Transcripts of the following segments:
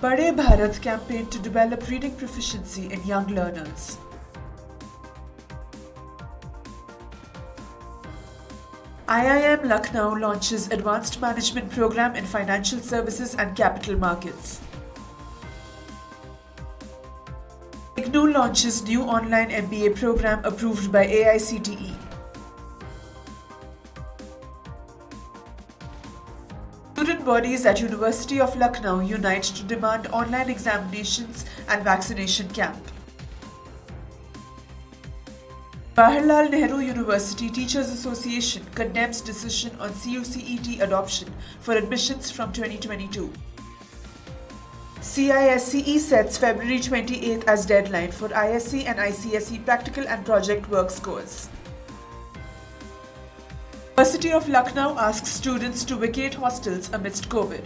Padhe Bharat campaign to develop reading proficiency in young learners. IIM Lucknow launches Advanced Management Program in Financial Services and Capital Markets. IGNOU launches new online MBA program approved by AICTE. Student bodies at University of Lucknow unite to demand online examinations and vaccination camp. Jawaharlal Nehru University Teachers Association condemns decision on CUCET adoption for admissions from 2022. CISCE sets February 28th as deadline for ISC and ICSE practical and project work scores. University of Lucknow asks students to vacate hostels amidst COVID.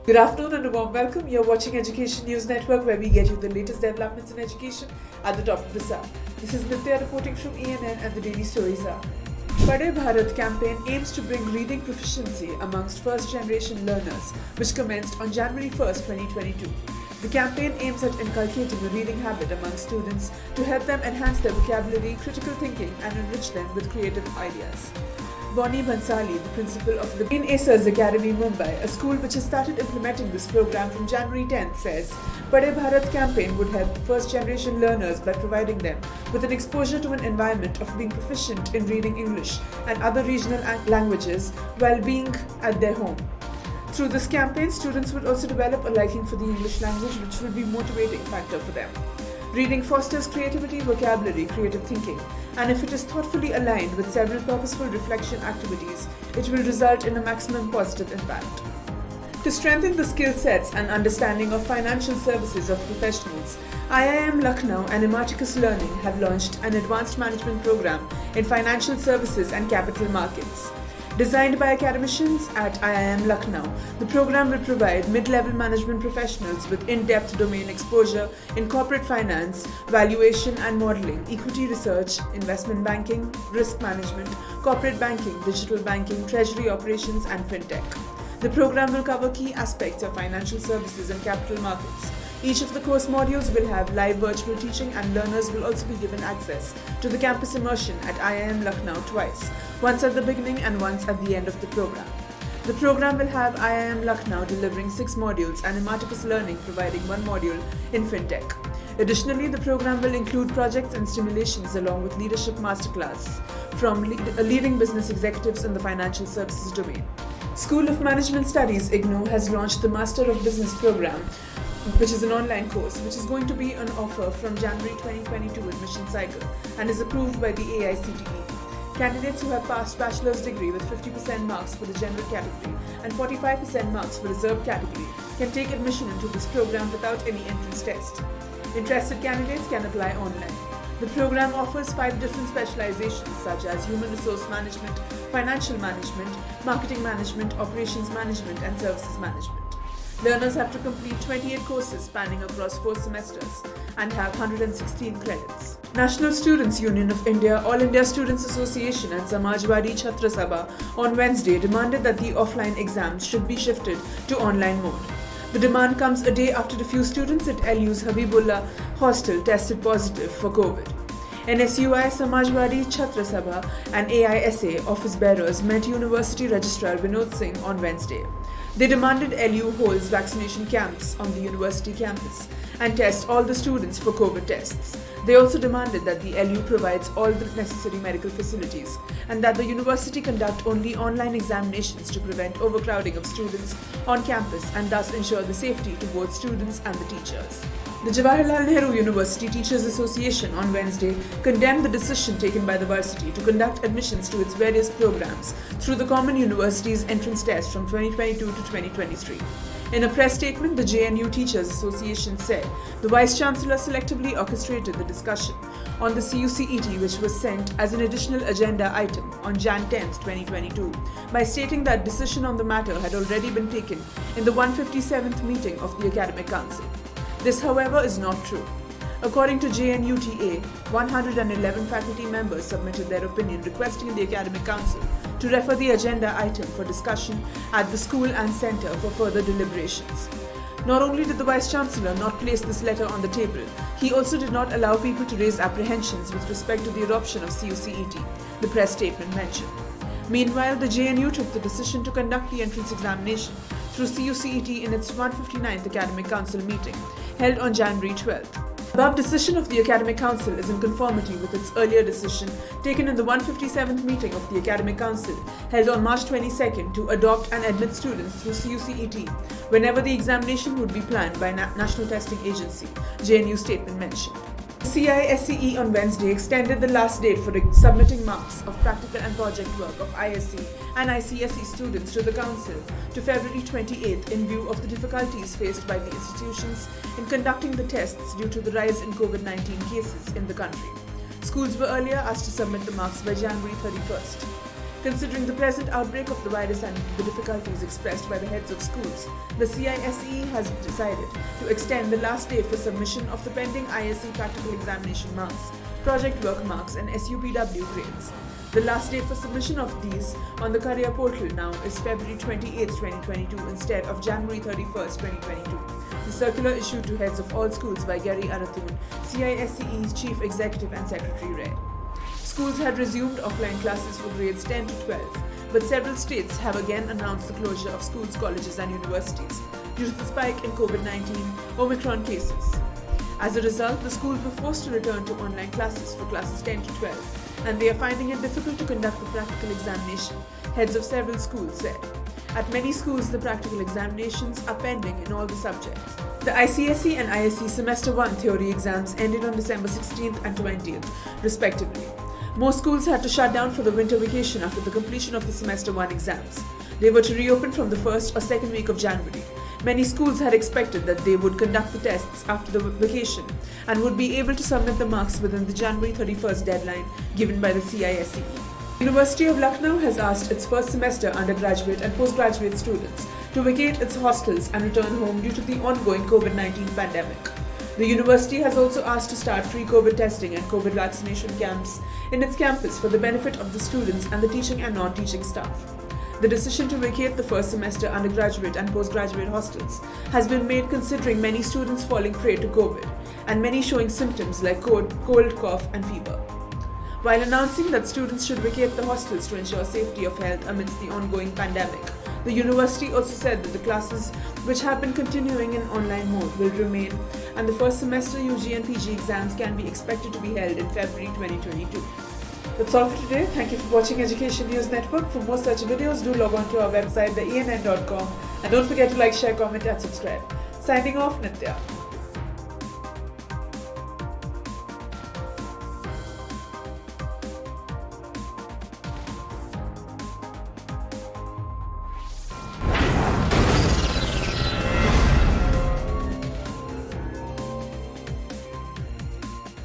Good afternoon and a warm welcome. You're watching Education News Network, where we get you the latest developments in education at the top of the hour. This is Nitya reporting from ENN and the Daily Stories Hour. Padhe Bharat campaign aims to bring reading proficiency amongst first-generation learners, which commenced on January 1st, 2022. The campaign aims at inculcating a reading habit among students to help them enhance their vocabulary, critical thinking, and enrich them with creative ideas. Bonnie Bhansali, the principal of the Green Acers Academy, Mumbai, a school which has started implementing this program from January 10th, says Padhe Bharat campaign would help first-generation learners by providing them with an exposure to an environment of being proficient in reading English and other regional languages while being at their home. Through this campaign, students would also develop a liking for the English language, which would be a motivating factor for them. Reading fosters creativity, vocabulary, creative thinking, and if it is thoughtfully aligned with several purposeful reflection activities, it will result in a maximum positive impact. To strengthen the skill sets and understanding of financial services of professionals, IIM Lucknow and Imarticus Learning have launched an advanced management program in financial services and capital markets. Designed by academicians at IIM Lucknow, the program will provide mid-level management professionals with in-depth domain exposure in corporate finance, valuation and modeling, equity research, investment banking, risk management, corporate banking, digital banking, treasury operations and fintech. The program will cover key aspects of financial services and capital markets. Each of the course modules will have live virtual teaching, and learners will also be given access to the campus immersion at IIM Lucknow twice, once at the beginning and once at the end of the program. The program will have IIM Lucknow delivering 6 modules and Imarticus Learning providing 1 module in fintech. Additionally, the program will include projects and stimulations along with leadership masterclass from leading business executives in the financial services domain. School of Management Studies IGNOU has launched the Master of Business program, which is an online course which is going to be on offer from January 2022 admission cycle and is approved by the AICTE. Candidates who have passed bachelor's degree with 50% marks for the general category and 45% marks for reserved category can take admission into this program without any entrance test. Interested candidates can apply online. The program offers 5 different specializations such as human resource management, financial management, marketing management, operations management, and services management. Learners have to complete 28 courses spanning across 4 semesters and have 116 credits. National Students Union of India, All India Students Association and Samajwadi Chhatra Sabha on Wednesday demanded that the offline exams should be shifted to online mode. The demand comes a day after a few students at LU's Habibullah hostel tested positive for COVID. NSUI, Samajwadi Chhatra Sabha and AISA office bearers met University Registrar Vinod Singh on Wednesday. They demanded LU holds vaccination camps on the university campus and test all the students for COVID tests. They also demanded that the LU provides all the necessary medical facilities and that the university conduct only online examinations to prevent overcrowding of students on campus and thus ensure the safety to both students and the teachers. The Jawaharlal Nehru University Teachers Association on Wednesday condemned the decision taken by the varsity to conduct admissions to its various programs through the Common University's entrance test from 2022 to 2023. In a press statement, the JNU Teachers Association said the Vice-Chancellor selectively orchestrated the discussion on the CUCET, which was sent as an additional agenda item on Jan 10, 2022, by stating that decision on the matter had already been taken in the 157th meeting of the Academic Council. This, however, is not true. According to JNUTA, 111 faculty members submitted their opinion requesting the Academic Council to refer the agenda item for discussion at the school and centre for further deliberations. Not only did the Vice-Chancellor not place this letter on the table, he also did not allow people to raise apprehensions with respect to the adoption of CUCET, the press statement mentioned. Meanwhile, the JNU took the decision to conduct the entrance examination through CUCET in its 159th Academic Council meeting, held on January 12th. The above decision of the Academic Council is in conformity with its earlier decision taken in the 157th meeting of the Academic Council, held on March 22nd, to adopt and admit students through CUCET whenever the examination would be planned by National Testing Agency, JNU statement mentioned. CISCE on Wednesday extended the last date for submitting marks of practical and project work of ISC and ICSE students to the Council to February 28th in view of the difficulties faced by the institutions in conducting the tests due to the rise in COVID-19 cases in the country. Schools were earlier asked to submit the marks by January 31st. Considering the present outbreak of the virus and the difficulties expressed by the heads of schools, the CISCE has decided to extend the last date for submission of the pending ISC practical examination marks, project work marks and SUPW grades. The last date for submission of these on the Career Portal now is February 28, 2022 instead of January 31st, 2022. The circular issued to heads of all schools by Gary Arathun, CISCE's Chief Executive and Secretary read. Schools had resumed offline classes for grades 10 to 12, but several states have again announced the closure of schools, colleges and universities due to the spike in COVID-19 Omicron cases. As a result, the schools were forced to return to online classes for classes 10 to 12, and they are finding it difficult to conduct the practical examination, heads of several schools said. At many schools, the practical examinations are pending in all the subjects. The ICSE and ISC Semester 1 theory exams ended on December 16th and 20th, respectively. Most schools had to shut down for the winter vacation after the completion of the Semester 1 exams. They were to reopen from the first or second week of January. Many schools had expected that they would conduct the tests after the vacation and would be able to submit the marks within the January 31st deadline given by the CISCE. University of Lucknow has asked its first semester undergraduate and postgraduate students to vacate its hostels and return home due to the ongoing COVID-19 pandemic. The university has also asked to start free COVID testing and COVID vaccination camps in its campus for the benefit of the students and the teaching and non-teaching staff. The decision to vacate the first semester undergraduate and postgraduate hostels has been made considering many students falling prey to COVID and many showing symptoms like cold, cough and fever. While announcing that students should vacate the hostels to ensure safety of health amidst the ongoing pandemic, the university also said that the classes which have been continuing in online mode will remain and the first semester UG and PG exams can be expected to be held in February 2022. That's all for today. Thank you for watching Education News Network. For more such videos, do log on to our website, theENN.com, and don't forget to like, share, comment and subscribe. Signing off, Nitya.